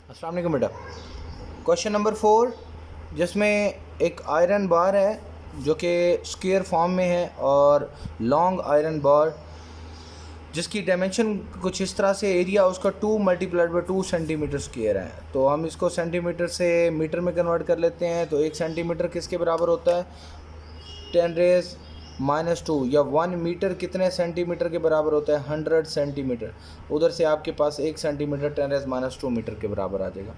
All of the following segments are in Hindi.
अस्सलाम वालेकुम बेटा। क्वेश्चन नंबर 4 जिसमें एक आयरन बार है जो कि स्क्वायर फॉर्म में है और लॉन्ग आयरन बार जिसकी डायमेंशन कुछ इस तरह से, एरिया उसका 2 × 2 सेंटीमीटर स्क्वायर है। तो हम इसको सेंटीमीटर से मीटर में कन्वर्ट कर लेते हैं। तो 1 सेंटीमीटर किसके बराबर होता है? 10⁻⁻²। या 1 मीटर कितने सेंटीमीटर के बराबर होता है? 100 सेंटीमीटर। उधर से आपके पास 1 सेंटीमीटर 10⁻² मीटर के बराबर आ जाएगा।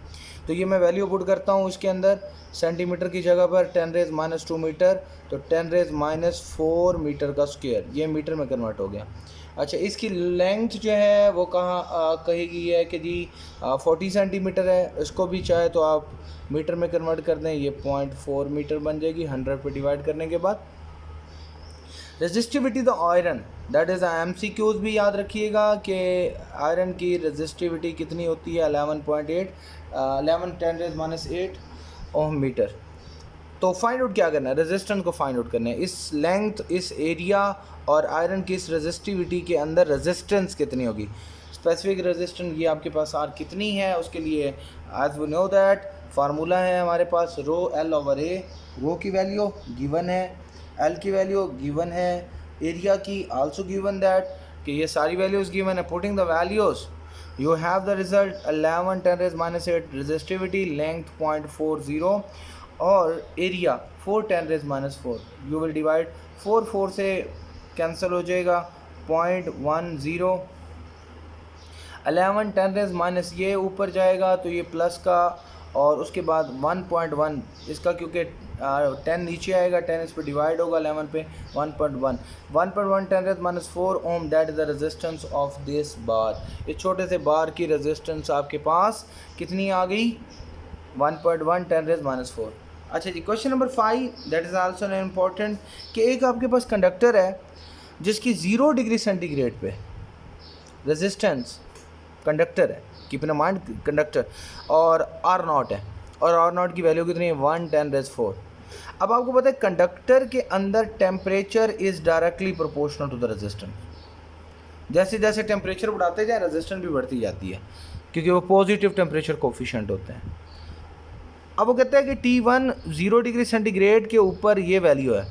तो ये मैं वैल्यू पुट करता हूँ इसके अंदर, सेंटीमीटर की जगह पर 10⁻² मीटर, तो 10⁻⁴ मीटर का स्क्वायर, ये मीटर में कन्वर्ट हो गया। अच्छा, इसकी लेंथ जो है वो कहाँ कही गई है कि जी 40 सेंटीमीटर है। इसको भी चाहे तो आप मीटर में कन्वर्ट कर दें, ये 0.4 मीटर बन जाएगी 100 पे डिवाइड करने के बाद। Resistivity the iron, that is MCQs भी याद रखिएगा कि आयरन की रेजिस्टिविटी कितनी होती है? 11 ओम मीटर। तो फाइंड आउट क्या करना है? रेजिस्टेंस को फाइंड आउट करना है। इस लेंथ, इस एरिया और आयरन की इस रेजिस्टिविटी के अंदर रेजिस्टेंस कितनी होगी? स्पेसिफिक रेजिस्टेंस ये आपके पास आर कितनी है, उसके लिए as we know that formula है हमारे पास ρL/A। रो की वैल्यू गिवन है, एल की वैल्यू गिवन है, एरिया की आल्सो गिवन दैट कि ये सारी वैल्यूज़ गिवन है। Putting the values you have the result 11 × 10⁻⁸ resistivity, length 0.40 और एरिया 4 × 10⁻⁴। यू विल डिवाइड 4 से कैंसिल हो जाएगा 0.10। 11 10⁻, ये ऊपर जाएगा तो ये प्लस का, और उसके बाद 1.1 इसका, क्योंकि 10 नीचे आएगा, 10 इस पर डिवाइड होगा 11 पे, 1.1 10⁻⁴ ohm, that is the resistance of this bar. इस छोटे से बार की रेजिस्टेंस आपके पास कितनी आ गई? 1.1 10⁻⁴। अच्छा जी, question number 5 that is also important कि एक आपके पास कंडक्टर है जिसकी 0 डिग्री सेंटीग्रेड पे रेजिस्टेंस, कंडक्टर है, कीप इन माइंड कंडक्टर, और R0 है, और R0 की वैल्यू कितनी है? 1/10⁻⁴। अब आपको पता है कंडक्टर के अंदर temperature is directly proportional to the resistance. जैसे जैसे टेम्परेचर बढ़ाते जाए रेजिस्टेंस भी बढ़ती जाती है, क्योंकि वो पॉजिटिव टेम्परेचर कोफिशिएंट होते हैं। अब वो कहता है कि T1 0 डिग्री सेंटीग्रेड के ऊपर ये वैल्यू है,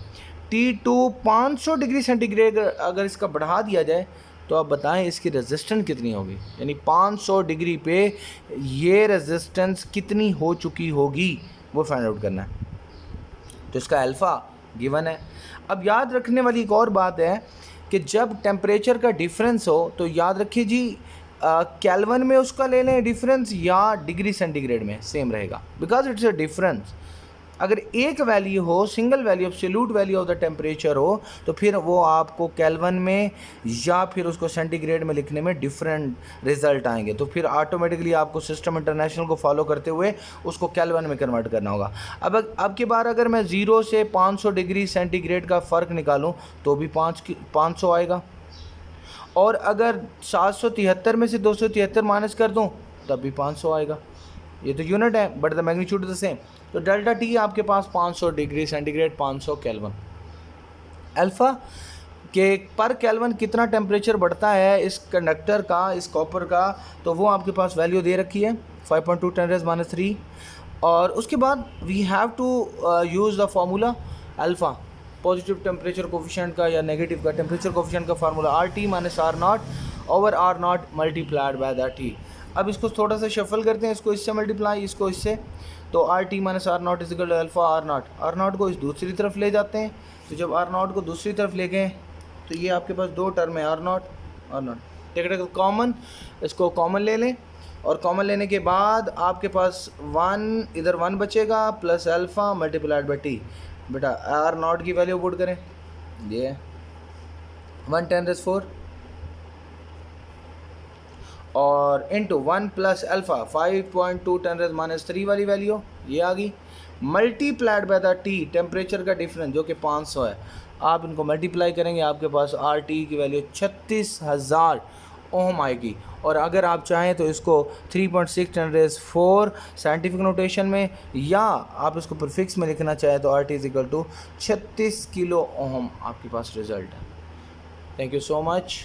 T2 500 डिग्री सेंटीग्रेड अगर इसका बढ़ा दिया जाए तो आप बताएं इसकी रेजिस्टेंस कितनी होगी? यानी 500 डिग्री पे ये रेजिस्टेंस कितनी हो चुकी होगी, वो फाइंड आउट करना है। तो इसका अल्फ़ा गिवन है। अब याद रखने वाली एक और बात है कि जब टेम्परेचर का डिफरेंस हो तो याद रखिए जी, केल्विन में उसका ले लें डिफरेंस या डिग्री सेंटीग्रेड में, सेम रहेगा, बिकॉज इट्स अ डिफरेंस। अगर एक वैल्यू हो, single value, absolute value of the temperature हो, तो फिर वो आपको केल्विन में या फिर उसको सेंटीग्रेड में लिखने में डिफरेंट रिजल्ट आएंगे। तो फिर ऑटोमेटिकली आपको सिस्टम इंटरनेशनल को फॉलो करते हुए उसको केल्विन में कन्वर्ट करना होगा। अब की बार अगर मैं 0 से 500 डिग्री सेंटीग्रेड का फ़र्क निकालूँ तो भी 500 आएगा, और अगर 773 में से 273 माइनस कर दूँ तब भी 500 आएगा। ये तो यूनिट है but the magnitude is the same. तो डेल्टा टी आपके पास 500 डिग्री सेंटीग्रेड, 500 केल्विन। अल्फ़ा के पर केल्विन कितना टेम्परेचर बढ़ता है इस कंडक्टर का, इस कॉपर का, तो वो आपके पास वैल्यू दे रखी है 5.2 10⁻⁻3। और उसके बाद we have to use the formula alpha, positive temperature coefficient का या नेगेटिव का टेम्परेचर कोफिशिएंट का formula RT - R0 over R0 multiplied by the T। अब इसको थोड़ा सा शफल करते हैं, इसको इससे मल्टीप्लाई, इसको इससे, तो RT - R0 is equal to alpha R0। R0 को इस दूसरी तरफ ले जाते हैं, तो जब R0 को दूसरी तरफ ले गए तो ये आपके पास दो टर्म है R0। टेक कॉमन, इसको कॉमन ले लें, और कॉमन लेने के बाद आपके पास 1 इधर 1 बचेगा plus alpha multiplied by T। बेटा R0 की वैल्यू पुट करें, ये 1/10⁻⁴ और इंटू 1 प्लस अल्फ़ा 5.2 10⁻³ वाली वैल्यू ये आ गई, multiplied by the T, temperature का डिफरेंस जो कि 500 है। आप इनको मल्टीप्लाई करेंगे, आपके पास RT की वैल्यू 36,000 ओम आएगी। और अगर आप चाहें तो इसको 3.6 10⁻⁴ साइंटिफिक नोटेशन में, या आप इसको प्रीफिक्स में लिखना चाहें तो RT is equal to 36 kilo ohm आपके पास रिजल्ट है। Thank you so much.